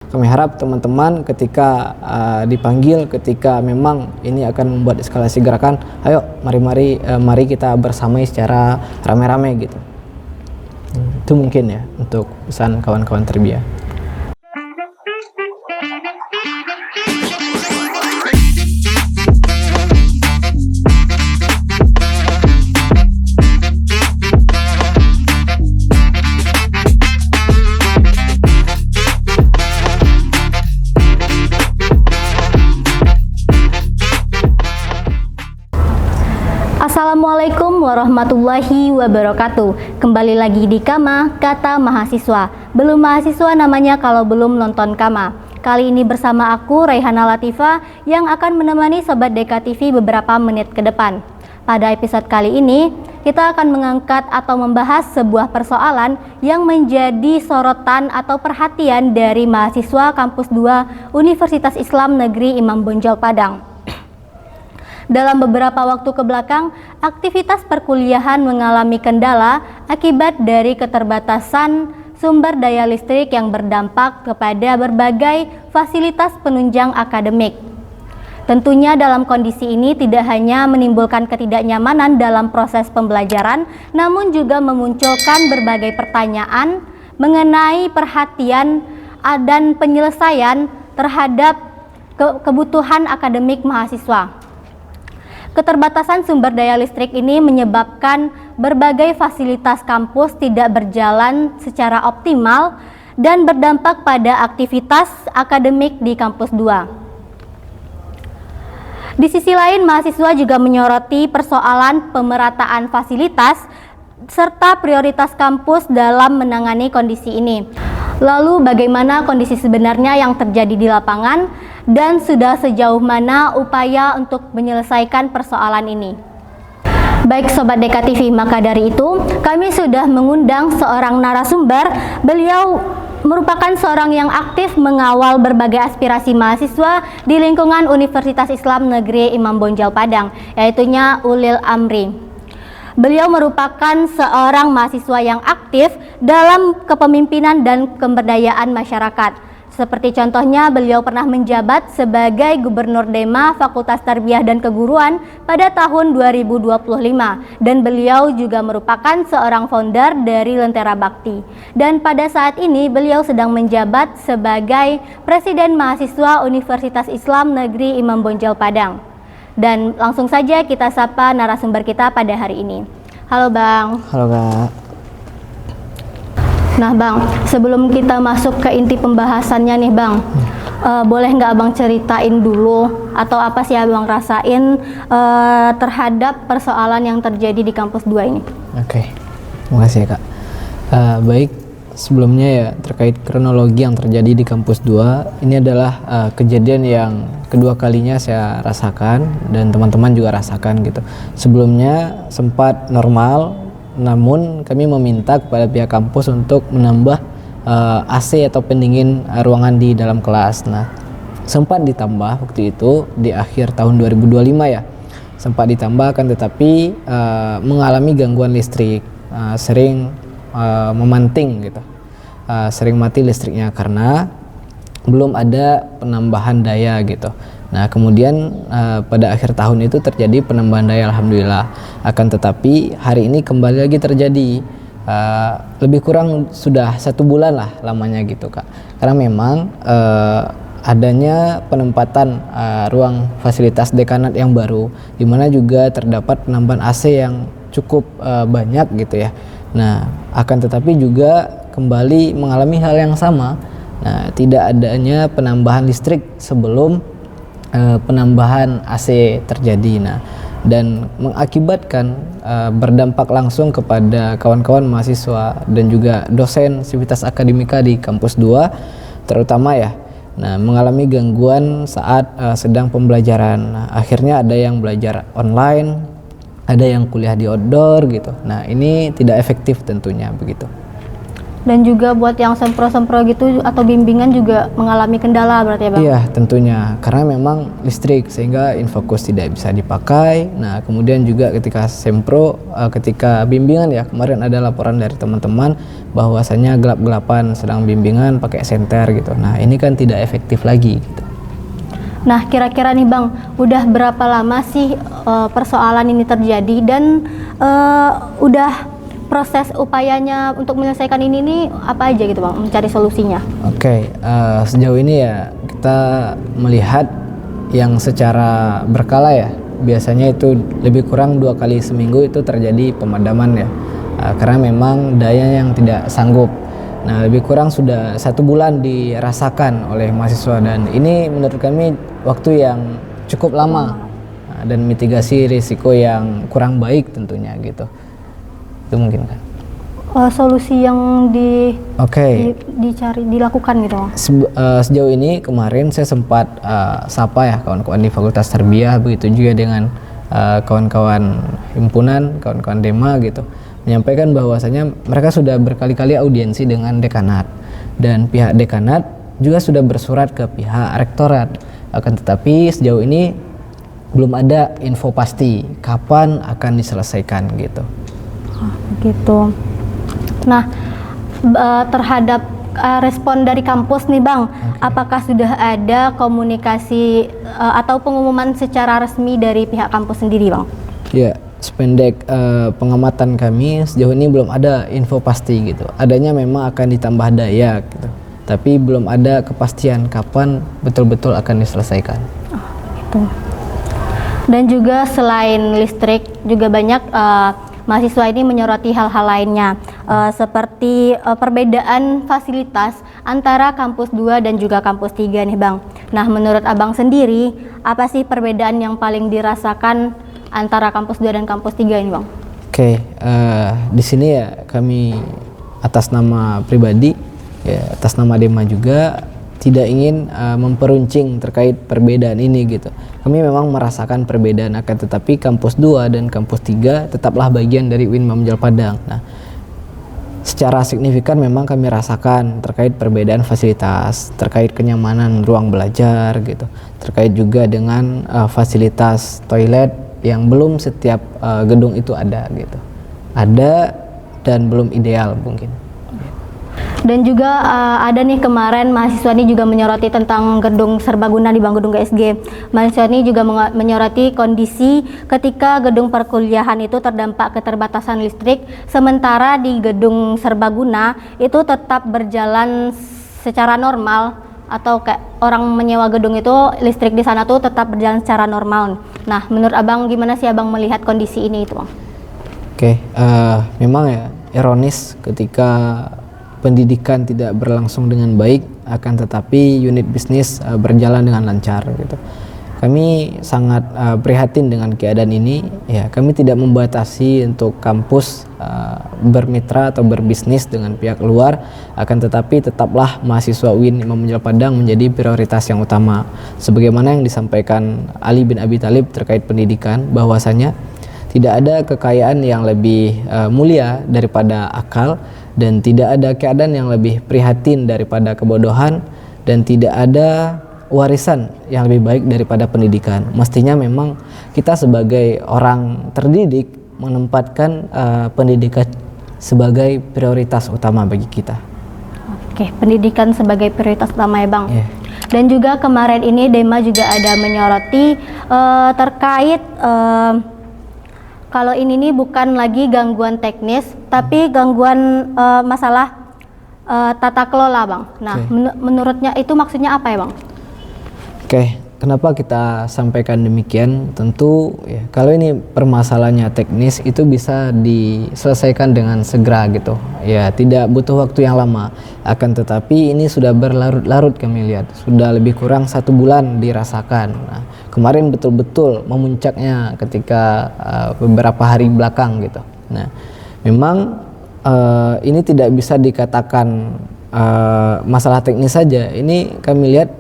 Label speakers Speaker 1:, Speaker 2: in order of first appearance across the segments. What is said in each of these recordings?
Speaker 1: Kami harap teman-teman ketika dipanggil, ketika memang ini akan membuat eskalasi gerakan, ayo mari kita bersamai secara rame-rame gitu. Itu mungkin ya untuk pesan kawan-kawan Tarbiyah.
Speaker 2: Assalamualaikum warahmatullahi wabarakatuh. Kembali lagi di Kama, Kata Mahasiswa. Belum mahasiswa namanya kalau belum nonton Kama. Kali ini bersama aku, Raihana Latifa, yang akan menemani Sobat DKTV beberapa menit ke depan. Pada episode kali ini, kita akan mengangkat atau membahas sebuah persoalan yang menjadi sorotan atau perhatian dari mahasiswa Kampus 2 Universitas Islam Negeri Imam Bonjol Padang. Dalam beberapa waktu kebelakang, aktivitas perkuliahan mengalami kendala akibat dari keterbatasan sumber daya listrik yang berdampak kepada berbagai fasilitas penunjang akademik. Tentunya dalam kondisi ini tidak hanya menimbulkan ketidaknyamanan dalam proses pembelajaran, namun juga memunculkan berbagai pertanyaan mengenai perhatian dan penyelesaian terhadap kebutuhan akademik mahasiswa. Keterbatasan sumber daya listrik ini menyebabkan berbagai fasilitas kampus tidak berjalan secara optimal dan berdampak pada aktivitas akademik di kampus 2. Di sisi lain, mahasiswa juga menyoroti persoalan pemerataan fasilitas serta prioritas kampus dalam menangani kondisi ini. Lalu bagaimana kondisi sebenarnya yang terjadi di lapangan dan sudah sejauh mana upaya untuk menyelesaikan persoalan ini? Baik Sobat DKTV, maka dari itu kami sudah mengundang seorang narasumber. Beliau merupakan seorang yang aktif mengawal berbagai aspirasi mahasiswa di lingkungan Universitas Islam Negeri Imam Bonjol Padang, yaitunya Ulil Amri. Beliau merupakan seorang mahasiswa yang aktif dalam kepemimpinan dan pemberdayaan masyarakat. Seperti contohnya, beliau pernah menjabat sebagai Gubernur Dema Fakultas Tarbiyah dan Keguruan pada tahun 2025, dan beliau juga merupakan seorang founder dari Lentera Bakti. Dan pada saat ini beliau sedang menjabat sebagai Presiden Mahasiswa Universitas Islam Negeri Imam Bonjol Padang. Dan langsung saja kita sapa narasumber kita pada hari ini. Halo Bang.
Speaker 1: Halo Kak.
Speaker 2: Nah Bang, sebelum kita masuk ke inti pembahasannya nih Bang, boleh nggak Abang ceritain dulu atau apa sih Abang rasain terhadap persoalan yang terjadi di kampus 2 ini?
Speaker 1: Oke, terima kasih ya Kak. Baik, sebelumnya ya terkait kronologi yang terjadi di kampus 2, ini adalah kejadian yang kedua kalinya saya rasakan dan teman-teman juga rasakan gitu. Sebelumnya sempat normal, namun kami meminta kepada pihak kampus untuk menambah AC atau pendingin ruangan di dalam kelas. Nah, sempat ditambah waktu itu di akhir tahun 2025 ya. Sempat ditambahkan, tetapi mengalami gangguan listrik, sering memanting gitu. Sering mati listriknya karena belum ada penambahan daya gitu. Nah kemudian pada akhir tahun itu terjadi penambahan daya, alhamdulillah. Akan tetapi hari ini kembali lagi terjadi, lebih kurang sudah 1 bulan lah lamanya gitu Kak. Karena memang adanya penempatan ruang fasilitas dekanat yang baru, di mana juga terdapat penambahan AC yang cukup banyak gitu ya. Nah akan tetapi juga kembali mengalami hal yang sama. Nah tidak adanya penambahan listrik sebelum penambahan AC terjadi. Nah, dan mengakibatkan berdampak langsung kepada kawan-kawan mahasiswa dan juga dosen sivitas akademika di kampus 2 terutama ya. Nah, mengalami gangguan saat sedang pembelajaran. Nah, akhirnya ada yang belajar online, ada yang kuliah di outdoor gitu. Nah, ini tidak efektif tentunya begitu.
Speaker 2: Dan juga buat yang sempro-sempro gitu atau bimbingan juga mengalami kendala berarti ya Bang?
Speaker 1: Iya tentunya, karena memang listrik sehingga infokus tidak bisa dipakai. Nah kemudian juga ketika sempro, ketika bimbingan ya, kemarin ada laporan dari teman-teman bahwasanya gelap-gelapan sedang bimbingan pakai senter gitu. Nah ini kan tidak efektif lagi gitu.
Speaker 2: Nah kira-kira nih Bang, udah berapa lama sih persoalan ini terjadi dan udah proses upayanya untuk menyelesaikan ini nih apa aja gitu Bang, mencari solusinya?
Speaker 1: Oke, sejauh ini ya kita melihat yang secara berkala ya, biasanya itu lebih kurang 2 kali seminggu itu terjadi pemadaman ya, karena memang daya yang tidak sanggup. Nah lebih kurang sudah 1 bulan dirasakan oleh mahasiswa dan ini menurut kami waktu yang cukup lama dan mitigasi risiko yang kurang baik tentunya gitu. Itu mungkin kan
Speaker 2: solusi yang dilakukan gitu.
Speaker 1: Sejauh ini kemarin saya sempat sapa ya kawan-kawan di Fakultas Tarbiyah, begitu juga dengan kawan-kawan himpunan, kawan-kawan Dema gitu, menyampaikan bahwasanya mereka sudah berkali-kali audiensi dengan dekanat dan pihak dekanat juga sudah bersurat ke pihak rektorat, akan tetapi sejauh ini belum ada info pasti kapan akan diselesaikan gitu.
Speaker 2: Gitu. Nah, terhadap respon dari kampus nih Bang, apakah sudah ada komunikasi atau pengumuman secara resmi dari pihak kampus sendiri Bang?
Speaker 1: Ya, sependek pengamatan kami sejauh ini belum ada info pasti gitu. Adanya memang akan ditambah daya gitu, tapi belum ada kepastian kapan betul-betul akan diselesaikan.
Speaker 2: Gitu. Dan juga selain listrik juga banyak mahasiswa ini menyoroti hal-hal lainnya seperti perbedaan fasilitas antara kampus 2 dan juga kampus 3 nih Bang. Nah menurut Abang sendiri apa sih perbedaan yang paling dirasakan antara kampus 2 dan kampus 3 ini Bang?
Speaker 1: Oke, di sini ya kami atas nama pribadi ya, atas nama Dema juga tidak ingin memperuncing terkait perbedaan ini gitu. Kami memang merasakan perbedaan, akan tetapi kampus 2 dan kampus 3 tetaplah bagian dari UIN Imam Bonjol Padang. Nah, secara signifikan memang kami rasakan terkait perbedaan fasilitas, terkait kenyamanan ruang belajar gitu, terkait juga dengan fasilitas toilet yang belum setiap gedung itu ada gitu. Ada dan belum ideal mungkin.
Speaker 2: Dan juga ada nih kemarin mahasiswa ini juga menyoroti tentang gedung serbaguna di Bang, gedung GSG. Mahasiswa ini juga menyoroti kondisi ketika gedung perkuliahan itu terdampak keterbatasan listrik, sementara di gedung serbaguna itu tetap berjalan secara normal, atau kayak orang menyewa gedung itu listrik di sana tuh tetap berjalan secara normal. Nah, menurut Abang gimana sih Abang melihat kondisi ini itu Bang?
Speaker 1: Oke, memang ya ironis ketika pendidikan tidak berlangsung dengan baik, akan tetapi unit bisnis berjalan dengan lancar gitu. Kami sangat prihatin dengan keadaan ini ya. Kami tidak membatasi untuk kampus bermitra atau berbisnis dengan pihak luar, akan tetapi tetaplah mahasiswa UIN Imam Bonjol Padang menjadi prioritas yang utama. Sebagaimana yang disampaikan Ali bin Abi Thalib terkait pendidikan, bahwasanya tidak ada kekayaan yang lebih mulia daripada akal, dan tidak ada keadaan yang lebih prihatin daripada kebodohan, dan tidak ada warisan yang lebih baik daripada pendidikan. Mestinya memang kita sebagai orang terdidik menempatkan pendidikan sebagai prioritas utama bagi kita.
Speaker 2: Oke, pendidikan sebagai prioritas utama ya Bang.
Speaker 1: Yeah.
Speaker 2: Dan juga kemarin ini Dema juga ada menyoroti terkait kalau ini nih bukan lagi gangguan teknis, tapi gangguan masalah tata kelola Bang. Nah, menurutnya itu maksudnya apa ya Bang?
Speaker 1: Oke, kenapa kita sampaikan demikian? Tentu ya, kalau ini permasalahannya teknis itu bisa diselesaikan dengan segera gitu. Ya, tidak butuh waktu yang lama. Akan tetapi ini sudah berlarut-larut kami lihat. Sudah lebih kurang 1 bulan dirasakan. Nah, kemarin betul-betul memuncaknya ketika beberapa hari belakang gitu. Nah, memang ini tidak bisa dikatakan masalah teknis saja. Ini kami lihat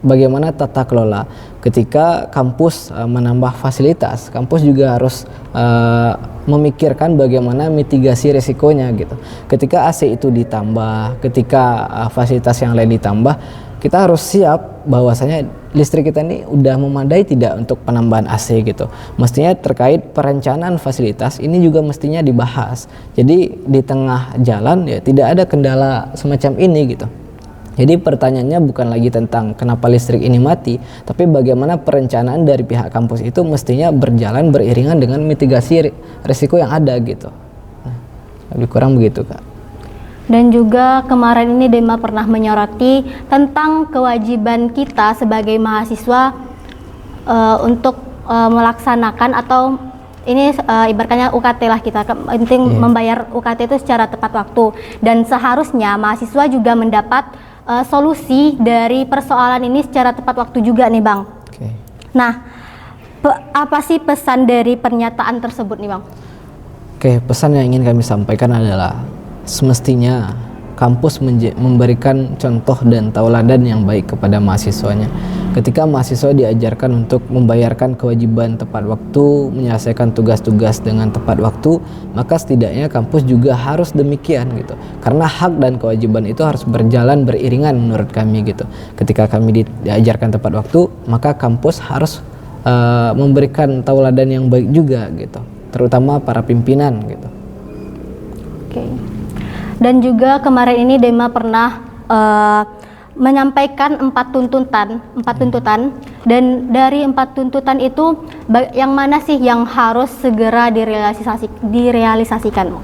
Speaker 1: bagaimana tata kelola. Ketika kampus menambah fasilitas, kampus juga harus memikirkan bagaimana mitigasi risikonya gitu. Ketika AC itu ditambah, ketika fasilitas yang lain ditambah, kita harus siap bahwasanya listrik kita ini udah memadai tidak untuk penambahan AC gitu. Mestinya terkait perencanaan fasilitas ini juga mestinya dibahas. Jadi di tengah jalan ya tidak ada kendala semacam ini gitu. Jadi pertanyaannya bukan lagi tentang kenapa listrik ini mati, tapi bagaimana perencanaan dari pihak kampus itu mestinya berjalan beriringan dengan mitigasi risiko yang ada gitu. Nah, lebih kurang begitu, Kak.
Speaker 2: Dan juga kemarin ini Dema pernah menyoroti tentang kewajiban kita sebagai mahasiswa untuk melaksanakan atau ini ibaratnya UKT lah, kita penting membayar UKT itu secara tepat waktu, dan seharusnya mahasiswa juga mendapat solusi dari persoalan ini secara tepat waktu juga nih Bang. Nah, apa sih pesan dari pernyataan tersebut nih Bang?
Speaker 1: Pesan yang ingin kami sampaikan adalah semestinya kampus memberikan contoh dan tauladan yang baik kepada mahasiswanya. Ketika mahasiswa diajarkan untuk membayarkan kewajiban tepat waktu, menyelesaikan tugas-tugas dengan tepat waktu, maka setidaknya kampus juga harus demikian gitu. Karena hak dan kewajiban itu harus berjalan beriringan menurut kami gitu. Ketika kami diajarkan tepat waktu, maka kampus harus memberikan tauladan yang baik juga gitu, terutama para pimpinan gitu.
Speaker 2: Dan juga kemarin ini Dema pernah menyampaikan 4 tuntutan, dan dari 4 tuntutan itu yang mana sih yang harus segera direalisasikan?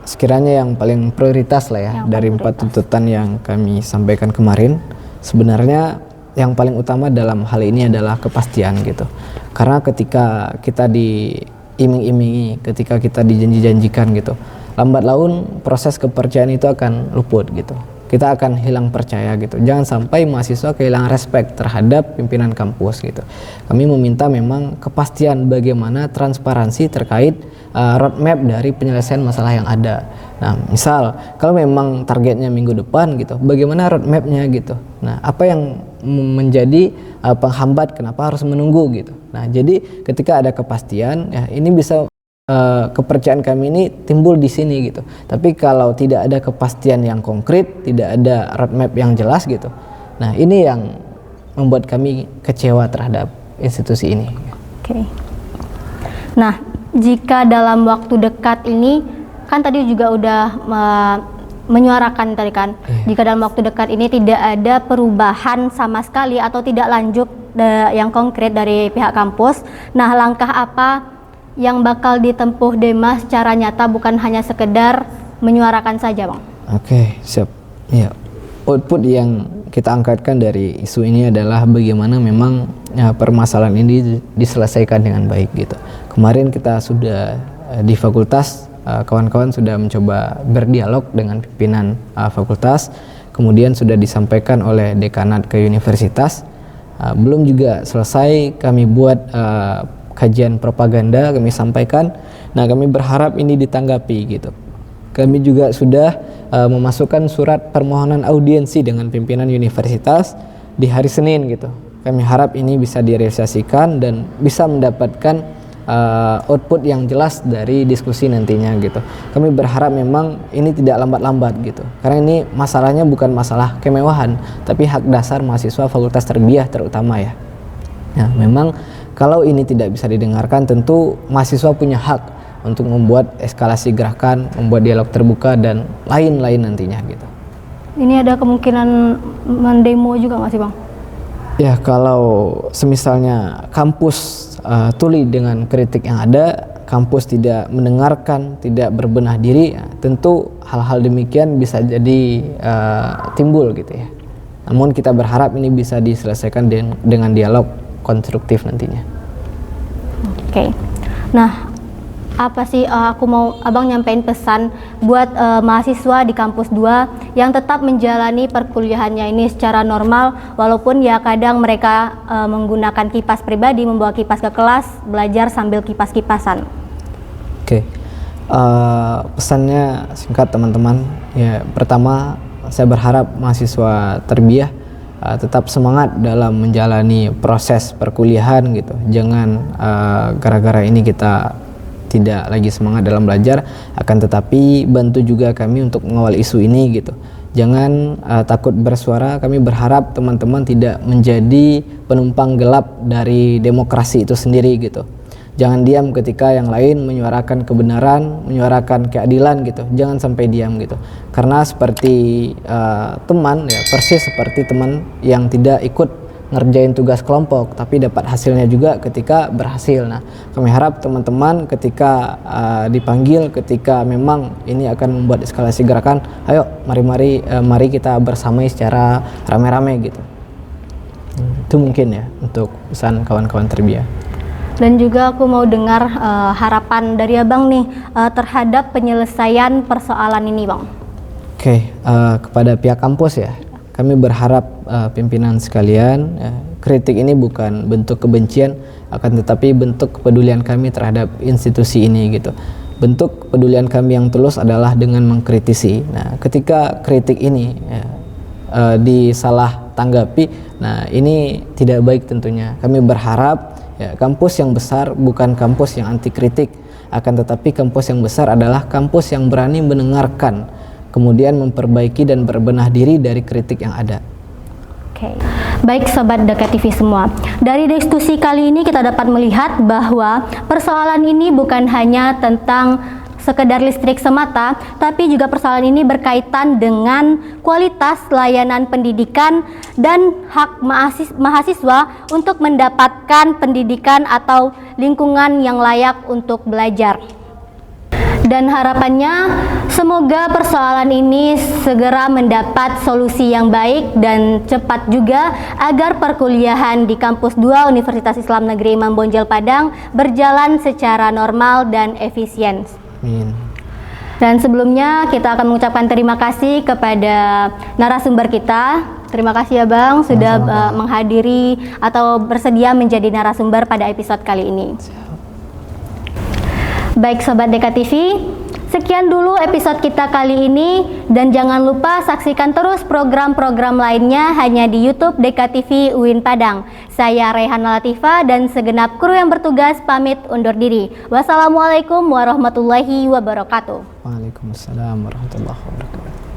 Speaker 1: Sekiranya yang paling prioritas lah ya dari 4 tuntutan yang kami sampaikan kemarin, sebenarnya yang paling utama dalam hal ini adalah kepastian gitu. Karena ketika kita diiming-imingi, ketika kita dijanji-janjikan gitu, lambat laun proses kepercayaan itu akan luput gitu. Kita akan hilang percaya gitu. Jangan sampai mahasiswa kehilangan respect terhadap pimpinan kampus gitu. Kami meminta memang kepastian bagaimana transparansi terkait roadmap dari penyelesaian masalah yang ada. Nah, misal kalau memang targetnya minggu depan gitu, bagaimana roadmapnya gitu. Nah, apa yang menjadi penghambat kenapa harus menunggu gitu. Nah, jadi ketika ada kepastian, ya ini bisa kepercayaan kami ini timbul di sini gitu. Tapi kalau tidak ada kepastian yang konkret, tidak ada roadmap yang jelas gitu, nah ini yang membuat kami kecewa terhadap institusi ini.
Speaker 2: Nah, jika dalam waktu dekat ini, kan tadi juga udah menyuarakan tadi kan, jika dalam waktu dekat ini tidak ada perubahan sama sekali atau tidak lanjut yang konkret dari pihak kampus, nah langkah apa yang bakal ditempuh Dema secara nyata, bukan hanya sekedar menyuarakan saja Bang?
Speaker 1: Siap. Ya, output yang kita angkatkan dari isu ini adalah bagaimana memang permasalahan ini diselesaikan dengan baik gitu. Kemarin kita sudah di fakultas, kawan-kawan sudah mencoba berdialog dengan pimpinan fakultas, kemudian sudah disampaikan oleh dekanat ke universitas. Belum juga selesai kami buat kajian propaganda, kami sampaikan. Nah, kami berharap ini ditanggapi gitu. Kami juga sudah memasukkan surat permohonan audiensi dengan pimpinan universitas di hari Senin gitu. Kami harap ini bisa direalisasikan dan bisa mendapatkan output yang jelas dari diskusi nantinya gitu. Kami berharap memang ini tidak lambat-lambat gitu. Karena ini masalahnya bukan masalah kemewahan, tapi hak dasar mahasiswa Fakultas Tarbiyah terutama ya. Nah, memang kalau ini tidak bisa didengarkan, tentu mahasiswa punya hak untuk membuat eskalasi gerakan, membuat dialog terbuka dan lain-lain nantinya gitu.
Speaker 2: Ini ada kemungkinan mendemo juga nggak sih Bang?
Speaker 1: Ya, kalau semisalnya kampus tuli dengan kritik yang ada, kampus tidak mendengarkan, tidak berbenah diri, ya, tentu hal-hal demikian bisa jadi timbul gitu ya. Namun kita berharap ini bisa diselesaikan dengan dialog konstruktif nantinya.
Speaker 2: Nah, apa sih aku mau Abang nyampein pesan buat mahasiswa di kampus 2 yang tetap menjalani perkuliahannya ini secara normal, walaupun ya kadang mereka menggunakan kipas pribadi, membawa kipas ke kelas, belajar sambil kipas-kipasan.
Speaker 1: Pesannya singkat teman-teman. Ya, pertama saya berharap mahasiswa Tarbiyah tetap semangat dalam menjalani proses perkuliahan gitu. Jangan gara-gara ini kita tidak lagi semangat dalam belajar, akan tetapi bantu juga kami untuk mengawal isu ini gitu. Jangan takut bersuara. Kami berharap teman-teman tidak menjadi penumpang gelap dari demokrasi itu sendiri gitu. Jangan diam ketika yang lain menyuarakan kebenaran, menyuarakan keadilan gitu. Jangan sampai diam gitu. Karena seperti teman ya, persis seperti teman yang tidak ikut ngerjain tugas kelompok tapi dapat hasilnya juga ketika berhasil. Nah, kami harap teman-teman ketika dipanggil, ketika memang ini akan membuat eskalasi gerakan, ayo mari kita bersamai secara rame-rame gitu. Itu mungkin ya untuk pesan kawan-kawan Terbiah.
Speaker 2: Dan juga aku mau dengar harapan dari Abang nih terhadap penyelesaian persoalan ini, Bang.
Speaker 1: Oke, kepada pihak kampus ya, kami berharap pimpinan sekalian, kritik ini bukan bentuk kebencian, akan tetapi bentuk kepedulian kami terhadap institusi ini gitu. Bentuk kepedulian kami yang tulus adalah dengan mengkritisi. Nah, ketika kritik ini disalah tanggapi, nah ini tidak baik tentunya. Kami berharap ya, kampus yang besar bukan kampus yang anti kritik, akan tetapi kampus yang besar adalah kampus yang berani mendengarkan, kemudian memperbaiki dan berbenah diri dari kritik yang ada.
Speaker 2: Oke. Baik Sobat Dekat TV semua, dari diskusi kali ini kita dapat melihat bahwa persoalan ini bukan hanya tentang sekedar listrik semata, tapi juga persoalan ini berkaitan dengan kualitas layanan pendidikan dan hak mahasiswa untuk mendapatkan pendidikan atau lingkungan yang layak untuk belajar. Dan harapannya semoga persoalan ini segera mendapat solusi yang baik dan cepat juga agar perkuliahan di Kampus 2 Universitas Islam Negeri Imam Bonjol Padang berjalan secara normal dan efisien.
Speaker 1: Amin.
Speaker 2: Dan sebelumnya kita akan mengucapkan terima kasih kepada narasumber kita. Terima kasih ya Bang sudah menghadiri atau bersedia menjadi narasumber pada episode kali ini. Baik Sobat Dekat TV, sekian dulu episode kita kali ini dan jangan lupa saksikan terus program-program lainnya hanya di YouTube Dekat TV UIN Padang. Saya Rayhana Latifah dan segenap kru yang bertugas pamit undur diri. Wassalamualaikum warahmatullahi wabarakatuh.
Speaker 1: Waalaikumsalam warahmatullahi wabarakatuh.